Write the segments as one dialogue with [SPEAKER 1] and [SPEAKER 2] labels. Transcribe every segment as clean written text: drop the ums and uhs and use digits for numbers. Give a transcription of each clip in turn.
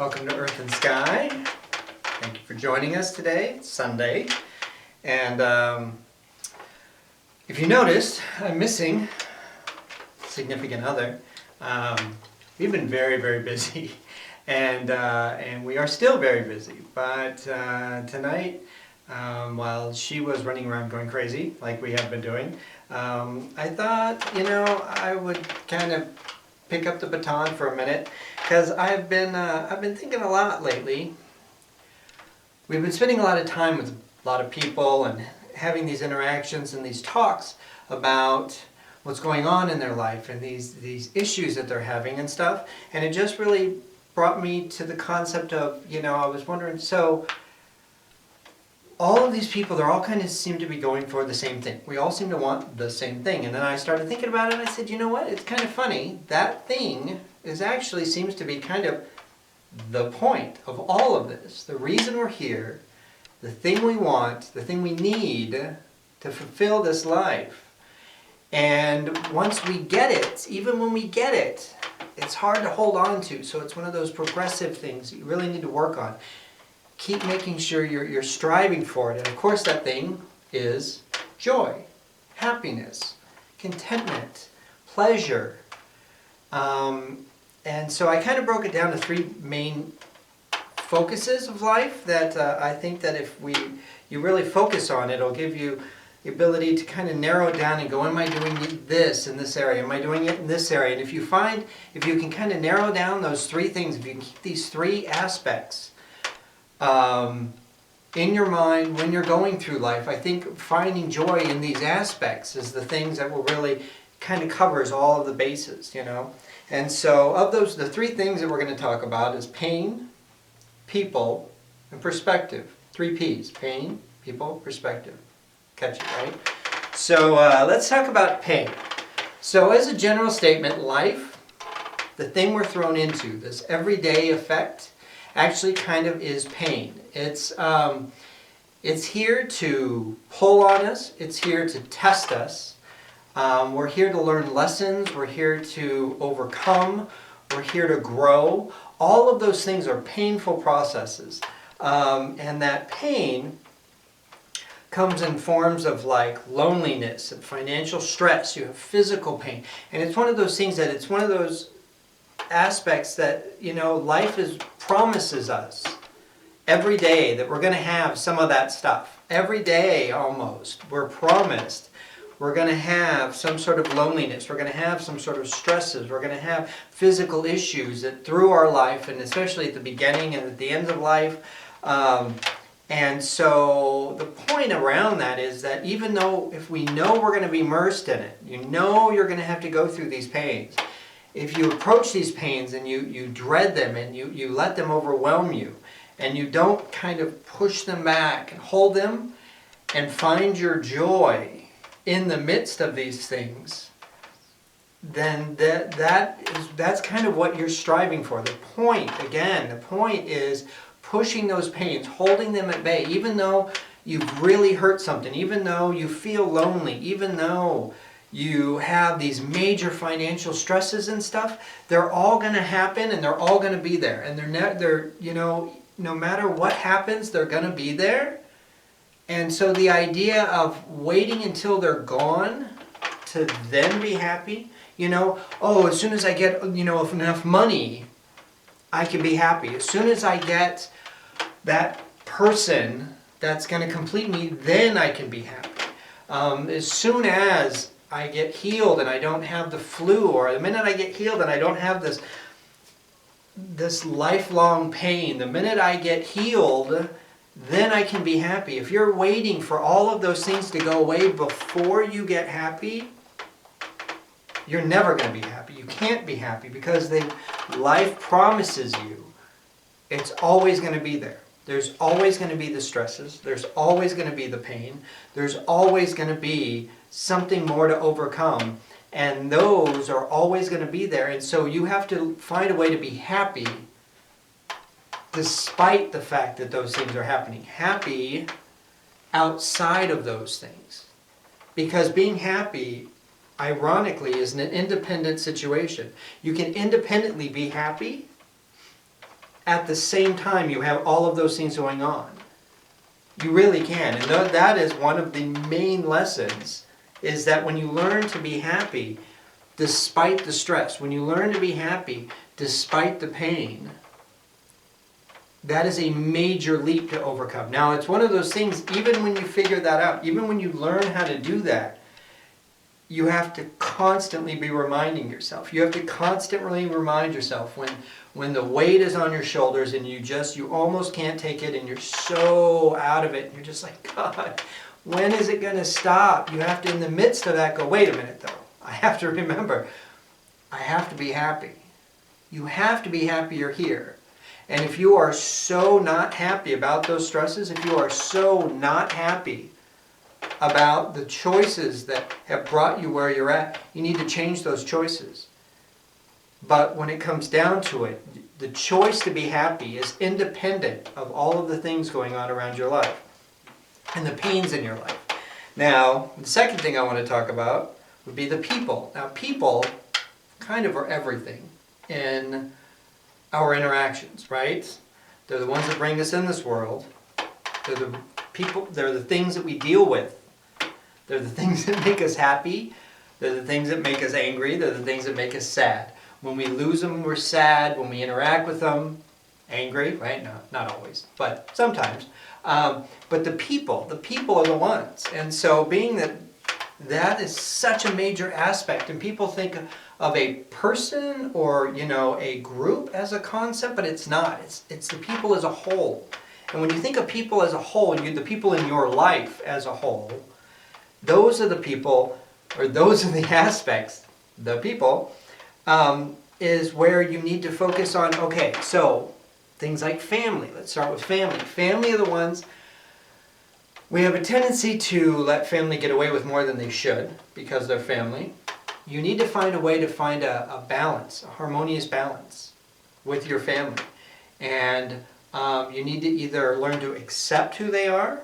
[SPEAKER 1] Welcome to Earth and Sky. Thank you for joining us today. It's Sunday. And if you noticed, I'm missing a significant other. We've been very, very busy. And we are still very busy. But tonight, while she was running around going crazy, like we have been doing, I thought, I would kind of pick up the baton for a minute, because I've been thinking a lot lately. We've been spending a lot of time with a lot of people and having these interactions and these talks about what's going on in their life and these issues that they're having and stuff. And it just really brought me to the concept of, I was wondering, so all of these people, they're all kind of seem to be going for the same thing. We all seem to want the same thing. And then I started thinking about it and I said, you know what? It's kind of funny. That thing actually seems to be kind of the point of all of this. The reason we're here, the thing we want, the thing we need to fulfill this life. And once we get it, even when we get it, it's hard to hold on to. So it's one of those progressive things that you really need to work on. Keep making sure you're striving for it. And of course that thing is joy, happiness, contentment, pleasure. And so I kind of broke it down to three main focuses of life that I think that if you really focus on it, it'll give you the ability to kind of narrow it down and go, am I doing this in this area? Am I doing it in this area? And if you can kind of narrow down those three things, if you can keep these three aspects in your mind when you're going through life, I think finding joy in these aspects is the things that will really kind of covers all of the bases, And so of those, the three things that we're going to talk about is pain, people, and perspective. 3 P's. Pain, people, perspective. Catch it, right? So let's talk about pain. So as a general statement, life, the thing we're thrown into, this everyday effect, actually kind of is pain. It's here to pull on us. It's here to test us. We're here to learn lessons. We're here to overcome. We're here to grow. All of those things are painful processes. And that pain comes in forms of like loneliness and financial stress. You have physical pain. And it's one of those things that it's one of those aspects that, life promises us every day that we're going to have some of that stuff. Every day almost, we're promised we're going to have some sort of loneliness. We're going to have some sort of stresses. We're going to have physical issues that through our life, and especially at the beginning and at the end of life. And so the point around that is that even though if we know we're going to be immersed in it, you're going to have to go through these pains. If you approach these pains and you dread them and you let them overwhelm you and you don't kind of push them back and hold them and find your joy in the midst of these things, then that's kind of what you're striving for. The point is pushing those pains, holding them at bay, even though you've really hurt something, even though you feel lonely, even though you have these major financial stresses and stuff, they're all going to happen and they're all going to be there. And they're no matter what happens, they're going to be there. And so the idea of waiting until they're gone to then be happy, as soon as I get, enough money, I can be happy. As soon as I get that person that's going to complete me, then I can be happy. As soon as I get healed and I don't have the flu, or the minute I get healed and I don't have this lifelong pain, the minute I get healed, then I can be happy. If you're waiting for all of those things to go away before you get happy, you're never going to be happy. You can't be happy because life promises you it's always going to be there. There's always going to be the stresses. There's always going to be the pain. There's always going to be something more to overcome. And those are always going to be there. And so you have to find a way to be happy despite the fact that those things are happening. Happy outside of those things. Because being happy, ironically, is an independent situation. You can independently be happy at the same time you have all of those things going on. You really can. And that is one of the main lessons, is that when you learn to be happy despite the stress, when you learn to be happy despite the pain, that is a major leap to overcome. Now, it's one of those things, even when you figure that out, even when you learn how to do that, you have to constantly be reminding yourself. You have to constantly remind yourself when the weight is on your shoulders and you almost can't take it and you're so out of it. And you're just like, God, when is it going to stop? You have to, in the midst of that, go, wait a minute though. I have to remember, I have to be happy. You have to be happier here. And if you are so not happy about those stresses, if you are so not happy about the choices that have brought you where you're at, you need to change those choices. But when it comes down to it, the choice to be happy is independent of all of the things going on around your life and the pains in your life. Now, the second thing I want to talk about would be the people. Now, people kind of are everything in our interactions, right? They're the ones that bring us in this world. They're the people, they're the things that we deal with. They're the things that make us happy. They're the things that make us angry. They're the things that make us sad. When we lose them, we're sad. When we interact with them, angry, right? No, not always, but sometimes. But the people are the ones. And so being that is such a major aspect, and people think of a person or, a group as a concept, but it's not. It's the people as a whole. And when you think of people as a whole, the people in your life as a whole, those are the people, or those are the aspects, the people, is where you need to focus on, okay, so things like family. Let's start with family. Family are the ones, we have a tendency to let family get away with more than they should because they're family. You need to find a way to find a balance, a harmonious balance with your family. And you need to either learn to accept who they are,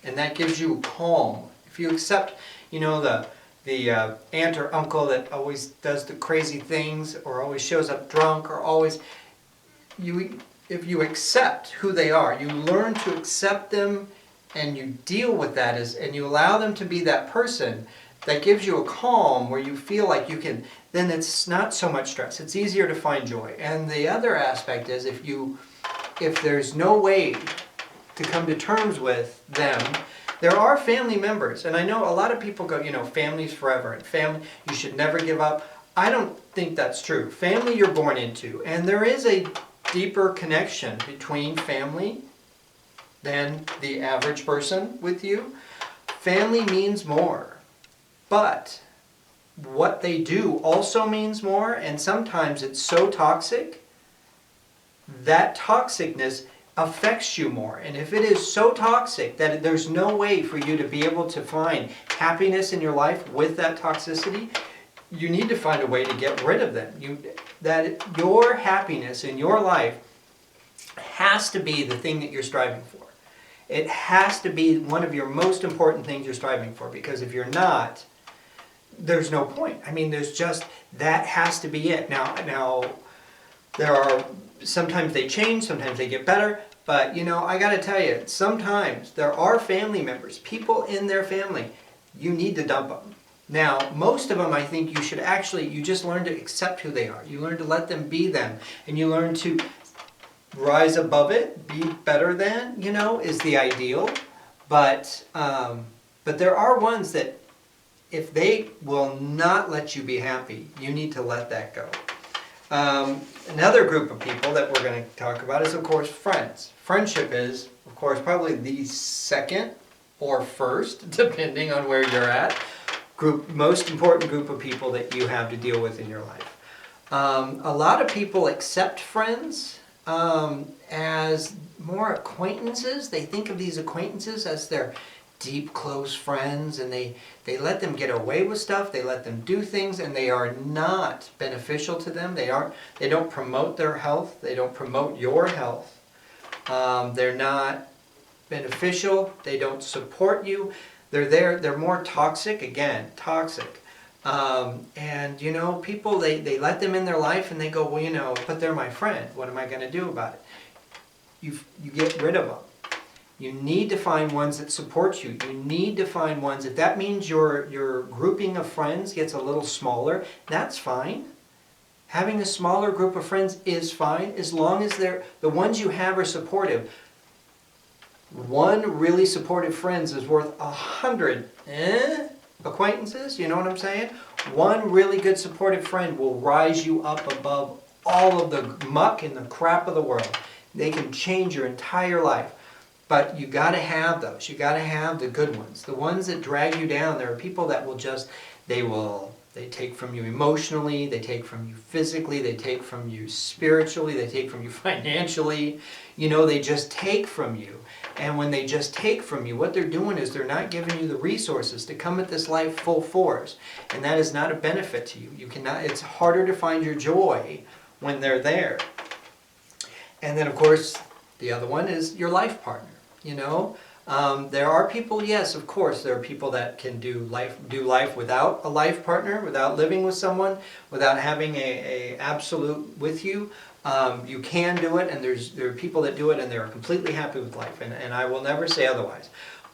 [SPEAKER 1] and that gives you calm. If you accept, the aunt or uncle that always does the crazy things or always shows up drunk or always, if you accept who they are, you learn to accept them and you deal with that and you allow them to be that person, that gives you a calm where you feel like you can, then it's not so much stress. It's easier to find joy. And the other aspect is if there's no way to come to terms with them, there are family members, and I know a lot of people go, family's forever, and family, you should never give up. I don't think that's true. Family you're born into, and there is a deeper connection between family than the average person with you. Family means more, but what they do also means more, and sometimes it's so toxic, that toxicness affects you more. And if it is so toxic that there's no way for you to be able to find happiness in your life with that toxicity, you need to find a way to get rid of them. That your happiness in your life has to be the thing that you're striving for. It has to be one of your most important things you're striving for, because if you're not, there's no point. There's just, that has to be it. Now there are, sometimes they change, sometimes they get better, but I got to tell you, sometimes there are family members, people in their family, you need to dump them. Now, most of them, I think you just learn to accept who they are. You learn to let them be them, and you learn to rise above it, be better than, is the ideal. But there are ones that, if they will not let you be happy, you need to let that go. Another group of people that we're going to talk about is, of course, friends. Friendship is, of course, probably the second or first, depending on where you're at, most important group of people that you have to deal with in your life. A lot of people accept friends as more acquaintances. They think of these acquaintances as their deep, close friends, and they let them get away with stuff, they let them do things, and they are not beneficial to them. They don't promote their health, they don't promote your health. They're not beneficial, they don't support you. They're more toxic, again, toxic. And you know, people, they let them in their life and they go, well, you know, but they're my friend. What am I going to do about it? You get rid of them. You need to find ones that support you. You need to find ones, if that means your grouping of friends gets a little smaller, that's fine. Having a smaller group of friends is fine, as long as the ones you have are supportive. One really supportive friend is worth 100 acquaintances, you know what I'm saying? One really good supportive friend will rise you up above all of the muck and the crap of the world. They can change your entire life. But you got to have those. You got to have the good ones. The ones that drag you down. There are people that will just, they take from you emotionally, they take from you physically, they take from you spiritually, they take from you financially. You know, they just take from you. And when they just take from you, what they're doing is they're not giving you the resources to come at this life full force. And that is not a benefit to you. You cannot, it's harder to find your joy when they're there. And then of course, the other one is your life partner. You know, there are people, yes, of course, there are people that can do life without a life partner, without living with someone, without having a absolute with you. You can do it, and there are people that do it, and they're completely happy with life, and I will never say otherwise.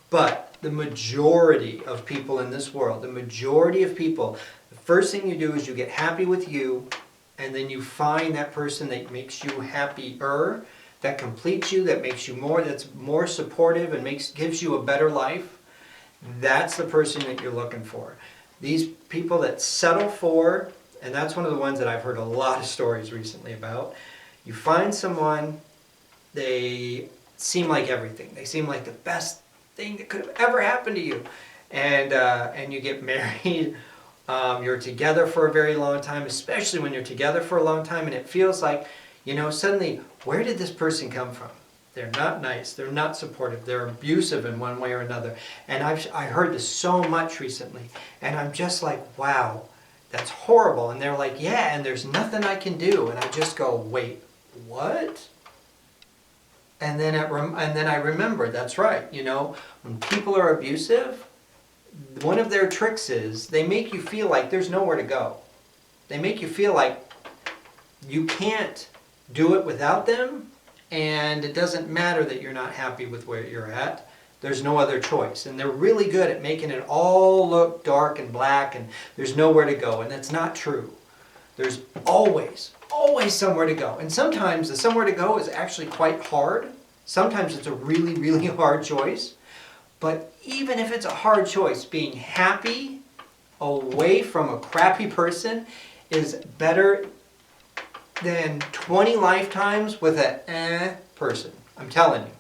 [SPEAKER 1] But the majority of people in this world, the majority of people, the first thing you do is you get happy with you, and then you find that person that makes you happier, that completes you, that makes you more, that's more supportive and gives you a better life. That's the person that you're looking for. These people that settle for, and that's one of the ones that I've heard a lot of stories recently about. You find someone, they seem like everything. They seem like the best thing that could have ever happened to you. And you get married. You're together for a very long time, especially when you're together for a long time, and it feels like, you know, suddenly, where did this person come from? They're not nice. They're not supportive. They're abusive in one way or another. And I heard this so much recently. And I'm just like, wow, that's horrible. And they're like, yeah, and there's nothing I can do. And I just go, wait, what? And then I remember, that's right. You know, when people are abusive, one of their tricks is they make you feel like there's nowhere to go. They make you feel like you can't do it without them, and it doesn't matter that you're not happy with where you're at. There's no other choice. And they're really good at making it all look dark and black and there's nowhere to go. And that's not true. There's always somewhere to go. And sometimes the somewhere to go is actually quite hard. Sometimes it's a really, really hard choice. But even if it's a hard choice, being happy away from a crappy person is better than 20 lifetimes with a person. I'm telling you.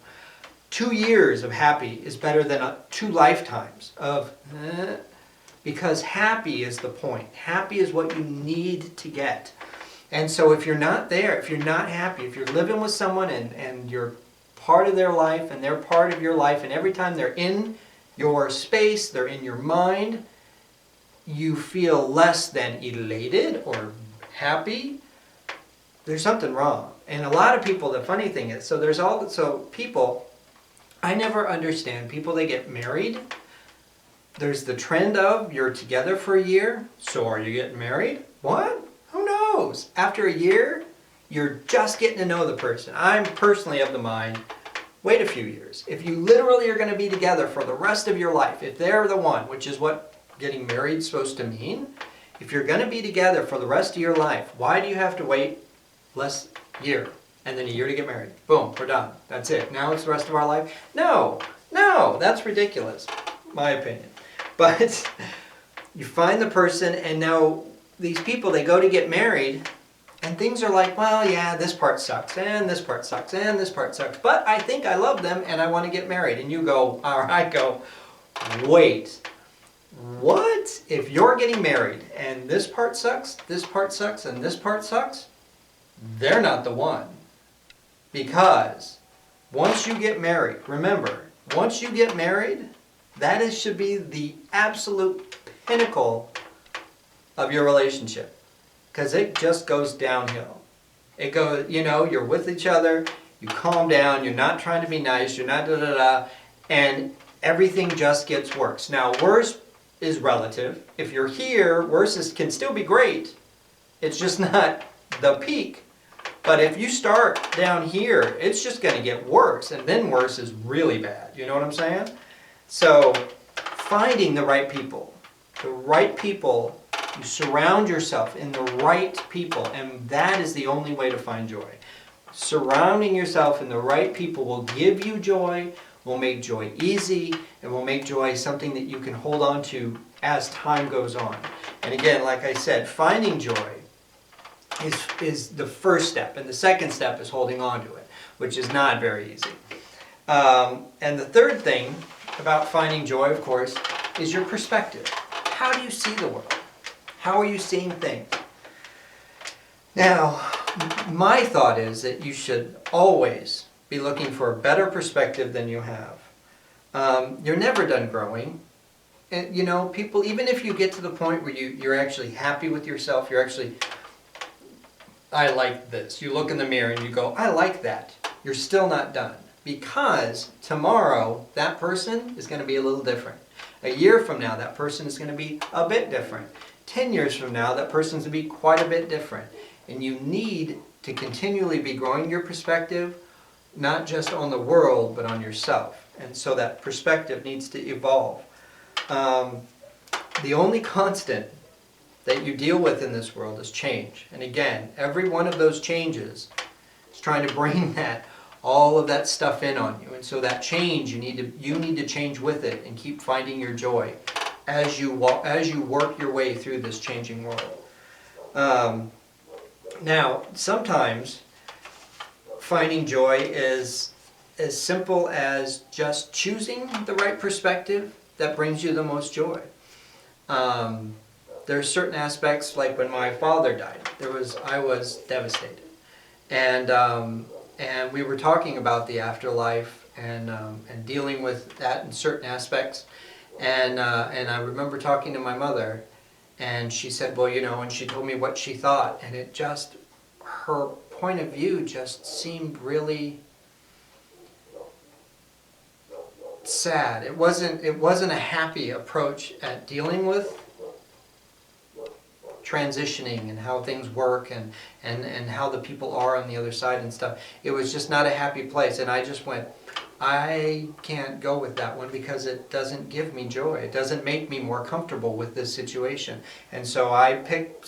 [SPEAKER 1] 2 years of happy is better than 2 lifetimes of because happy is the point. Happy is what you need to get. And so if you're not there, if you're not happy, if you're living with someone and you're part of their life and they're part of your life, and every time they're in your space, they're in your mind, you feel less than elated or happy, there's something wrong. And a lot of people, the funny thing is, so people, I never understand people that get married. There's the trend of you're together for a year, so are you getting married? What? Who knows? After a year, you're just getting to know the person. I'm personally of the mind, wait a few years. If you literally are going to be together for the rest of your life, if they're the one, which is what getting married is supposed to mean, if you're going to be together for the rest of your life, why do you have to wait less year and then a year to get married? Boom, we're done. That's it. Now it's the rest of our life? No, that's ridiculous, my opinion. But you find the person, and now these people, they go to get married, and things are like, well, yeah, this part sucks, and this part sucks, and this part sucks, but I think I love them, and I want to get married. And you go, or I go, wait, what? If you're getting married, and this part sucks, and this part sucks, they're not the one. Because once you get married, remember, once you get married, that should be the absolute pinnacle of your relationship. Because it just goes downhill. It goes, you're with each other, you calm down, you're not trying to be nice, you're not and everything just gets worse. Now, worse is relative. If you're here, worse can still be great. It's just not the peak. But if you start down here, it's just going to get worse. And then worse is really bad. You know what I'm saying? So finding the right people. The right people, you surround yourself in the right people. And that is the only way to find joy. Surrounding yourself in the right people will give you joy, will make joy easy, and will make joy something that you can hold on to as time goes on. And again, like I said, finding joy is the first step, and the second step is holding on to it, which is not very easy. And the third thing about finding joy, of course, is your perspective. How do you see the world? How are you seeing things? Now, my thought is that you should always be looking for a better perspective than you have. You're never done growing. And, you know, people, even if you get to the point where you're actually happy with yourself, you're actually, I like this. You look in the mirror and you go, I like that. You're still not done. Because tomorrow, that person is going to be a little different. A year from now, that person is going to be a bit different. 10 years from now, that person's going to be quite a bit different. And you need to continually be growing your perspective, not just on the world, but on yourself. And so that perspective needs to evolve. The only constant that you deal with in this world is change. And again, every one of those changes is trying to bring all of that stuff in on you. And so that change, you need to change with it and keep finding your joy as you work your way through this changing world. Now, sometimes finding joy is as simple as just choosing the right perspective that brings you the most joy. There are certain aspects, like when my father died, I was devastated, and we were talking about the afterlife and dealing with that in certain aspects, and I remember talking to my mother, and she said, well, you know, and she told me what she thought, and it just, her point of view just seemed really sad. It wasn't a happy approach at dealing with transitioning and how things work and how the people are on the other side and stuff. It was just not a happy place, and I just went, I can't go with that one because it doesn't give me joy. It doesn't make me more comfortable with this situation. And so I pick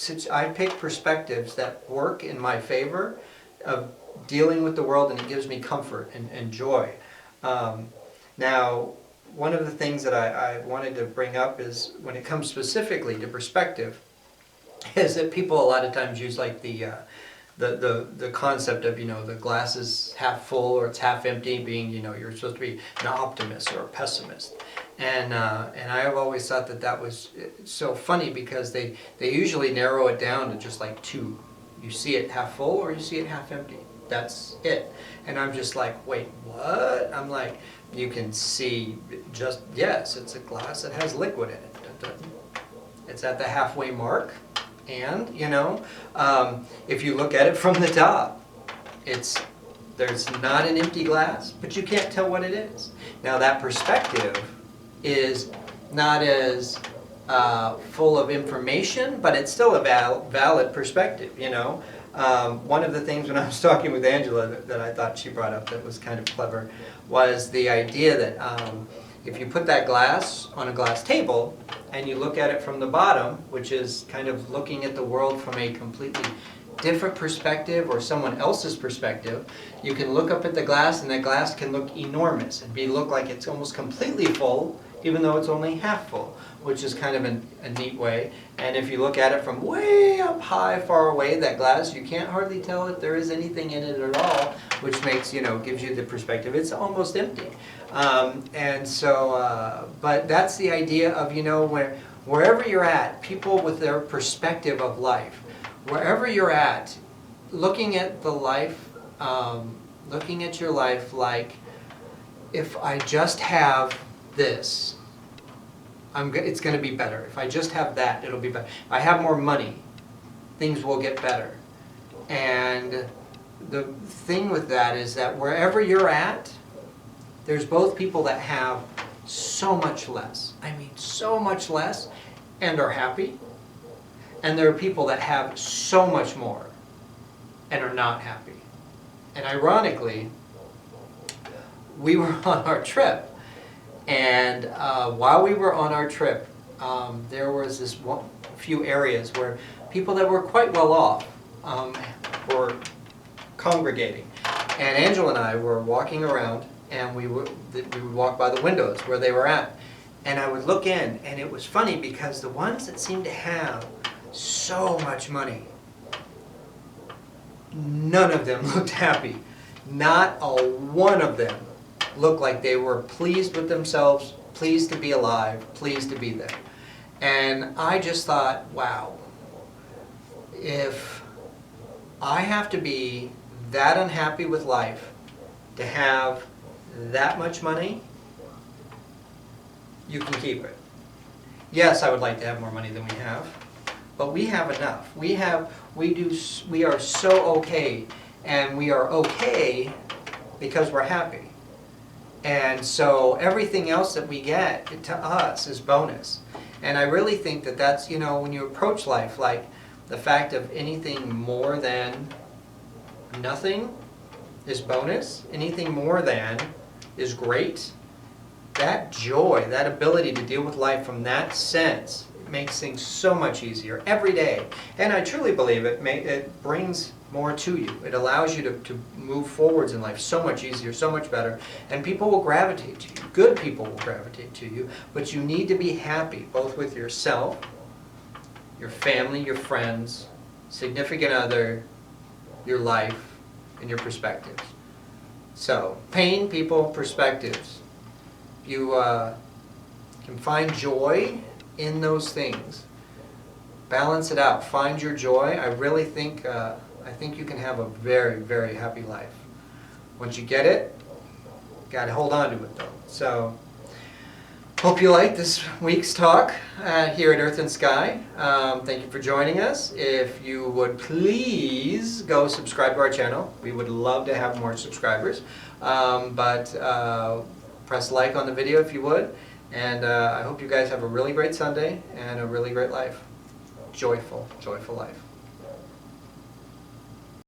[SPEAKER 1] perspectives that work in my favor of dealing with the world, and it gives me comfort and joy. Now, one of the things that I wanted to bring up is when it comes specifically to perspective, is that people a lot of times use like the concept of, you know, the glass is half full or it's half empty, being, you know, you're supposed to be an optimist or a pessimist. And I have always thought that was so funny because they usually narrow it down to just like two. You see it half full or you see it half empty. That's it. And I'm just like, wait, what? I'm like, you can see just, yes, it's a glass that has liquid in it. It's at the halfway mark. And, you know, if you look at it from the top, there's not an empty glass, but you can't tell what it is. Now that perspective is not as full of information, but it's still a valid perspective, you know. One of the things when I was talking with Angela that I thought she brought up that was kind of clever was the idea that if you put that glass on a glass table and you look at it from the bottom, which is kind of looking at the world from a completely different perspective or someone else's perspective, you can look up at the glass and that glass can look enormous and look like it's almost completely full, even though it's only half full, which is kind of a neat way. And if you look at it from way up high, far away, that glass, you can't hardly tell if there is anything in it at all, which makes, you know, gives you the perspective. It's almost empty. And so, but that's the idea of, you know, wherever you're at, people with their perspective of life, wherever you're at, looking at the life, looking at your life like, if I just have this, it's going to be better. If I just have that, it'll be better. If I have more money, things will get better. And the thing with that is that wherever you're at, there's both people that have so much less. I mean, so much less, and are happy. And there are people that have so much more and are not happy. And ironically, we were on our trip, and while we were on our trip, there was this few areas where people that were quite well off were congregating. And Angela and I were walking around, and we would walk by the windows where they were at. And I would look in, and it was funny because the ones that seemed to have so much money, none of them looked happy. Not a one of them looked like they were pleased with themselves, pleased to be alive, pleased to be there. And I just thought, wow, if I have to be that unhappy with life to have that much money, you can keep it. Yes, I would like to have more money than we have, but we have enough. We are so okay, and we are okay because we're happy. And so everything else that we get to us is bonus. And I really think that that's, you know, when you approach life, like the fact of anything more than nothing is bonus, anything more than is great. That joy, that ability to deal with life from that sense makes things so much easier every day. And I truly believe it brings more to you. It allows you to move forwards in life so much easier, so much better. And people will gravitate to you. Good people will gravitate to you. But you need to be happy, both with yourself, your family, your friends, significant other, your life, and your perspectives. So, pain, people, perspectives. You can find joy in those things. Balance it out. Find your joy. I really think you can have a very, very happy life. Once you get it, got to hold on to it though. So, hope you liked this week's talk here at Earth and Sky. Thank you for joining us. If you would please go subscribe to our channel. We would love to have more subscribers. Press like on the video if you would. And I hope you guys have a really great Sunday and a really great life. Joyful, joyful life.